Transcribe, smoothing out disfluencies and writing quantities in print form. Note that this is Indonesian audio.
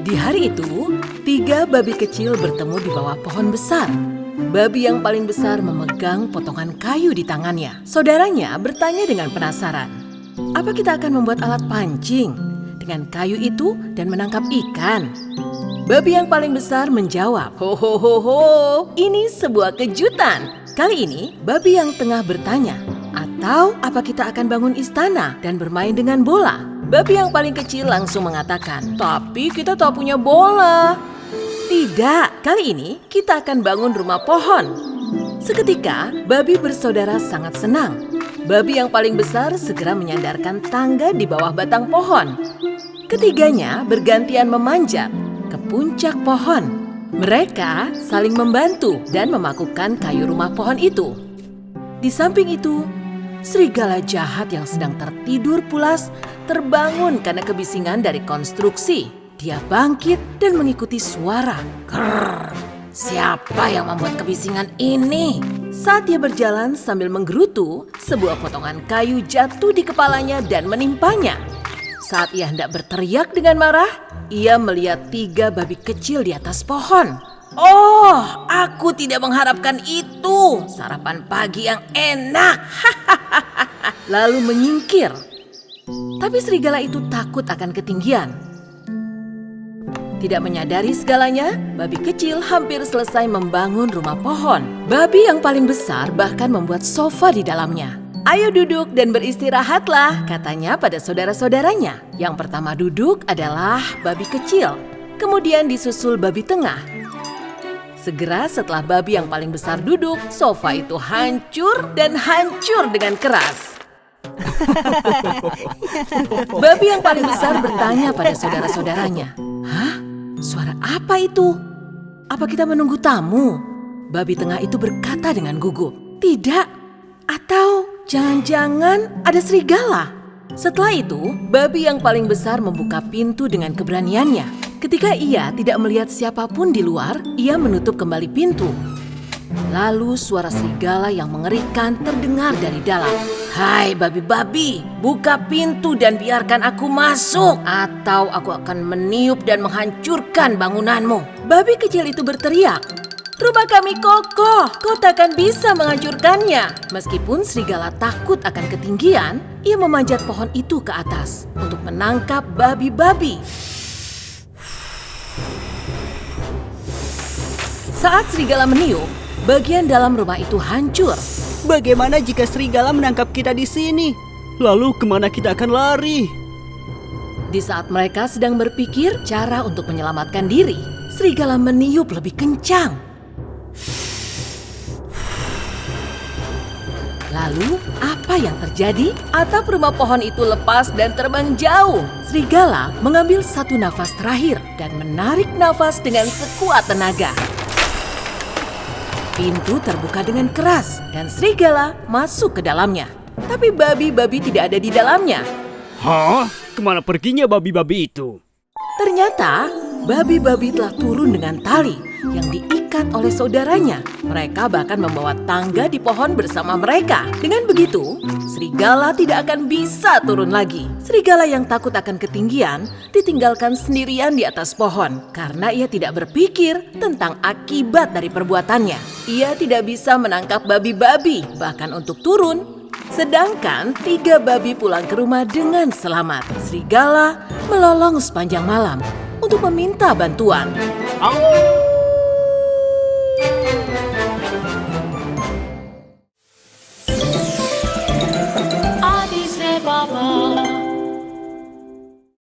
Di hari itu, 3 babi kecil bertemu di bawah pohon besar. Babi yang paling besar memegang potongan kayu di tangannya. Saudaranya bertanya dengan penasaran, "Apa kita akan membuat alat pancing dengan kayu itu dan menangkap ikan?" Babi yang paling besar menjawab, "Ho ho ho ho, ini sebuah kejutan." Kali ini, babi yang tengah bertanya, "Atau apa kita akan bangun istana dan bermain dengan bola?" Babi yang paling kecil langsung mengatakan, "Tapi kita tak punya bola." "Tidak, kali ini kita akan bangun rumah pohon." Seketika, babi bersaudara sangat senang. Babi yang paling besar segera menyandarkan tangga di bawah batang pohon. Ketiganya bergantian memanjat ke puncak pohon. Mereka saling membantu dan memakukan kayu rumah pohon itu. Di samping itu, serigala jahat yang sedang tertidur pulas terbangun karena kebisingan dari konstruksi. Dia bangkit dan mengikuti suara. Grrr, siapa yang membuat kebisingan ini? Saat dia berjalan sambil menggerutu, sebuah potongan kayu jatuh di kepalanya dan menimpanya. Saat ia hendak berteriak dengan marah, ia melihat 3 babi kecil di atas pohon. "Oh, aku tidak mengharapkan itu. Sarapan pagi yang enak." Lalu menyingkir. Tapi serigala itu takut akan ketinggian. Tidak menyadari segalanya, babi kecil hampir selesai membangun rumah pohon. Babi yang paling besar bahkan membuat sofa di dalamnya. "Ayo duduk dan beristirahatlah," katanya pada saudara-saudaranya. Yang pertama duduk adalah babi kecil, kemudian disusul babi tengah. Segera setelah babi yang paling besar duduk, sofa itu hancur dan hancur dengan keras. Babi yang paling besar bertanya pada saudara-saudaranya, "Hah? Suara apa itu? Apa kita menunggu tamu?" Babi tengah itu berkata dengan gugup, "Tidak. Atau jangan-jangan ada serigala." Setelah itu, babi yang paling besar membuka pintu dengan keberaniannya. Ketika ia tidak melihat siapapun di luar, ia menutup kembali pintu. Lalu suara serigala yang mengerikan terdengar dari dalam. "Hai babi-babi, buka pintu dan biarkan aku masuk, atau aku akan meniup dan menghancurkan bangunanmu." Babi kecil itu berteriak, "Rumah kami kokoh, kau takkan bisa menghancurkannya." Meskipun serigala takut akan ketinggian, ia memanjat pohon itu ke atas untuk menangkap babi-babi. Saat serigala meniup, bagian dalam rumah itu hancur. Bagaimana jika serigala menangkap kita di sini? Lalu kemana kita akan lari? Di saat mereka sedang berpikir cara untuk menyelamatkan diri, serigala meniup lebih kencang. Lalu, apa yang terjadi? Atap rumah pohon itu lepas dan terbang jauh. Serigala mengambil satu nafas terakhir dan menarik nafas dengan sekuat tenaga. Pintu terbuka dengan keras dan serigala masuk ke dalamnya. Tapi babi-babi tidak ada di dalamnya. Hah? Kemana perginya babi-babi itu? Ternyata, babi-babi telah turun dengan tali yang diikat oleh saudaranya. Mereka bahkan membawa tangga di pohon bersama mereka. Dengan begitu, serigala tidak akan bisa turun lagi. Serigala yang takut akan ketinggian ditinggalkan sendirian di atas pohon karena ia tidak berpikir tentang akibat dari perbuatannya. Ia tidak bisa menangkap babi-babi, bahkan untuk turun. Sedangkan 3 babi pulang ke rumah dengan selamat. Serigala melolong sepanjang malam untuk meminta bantuan. Au!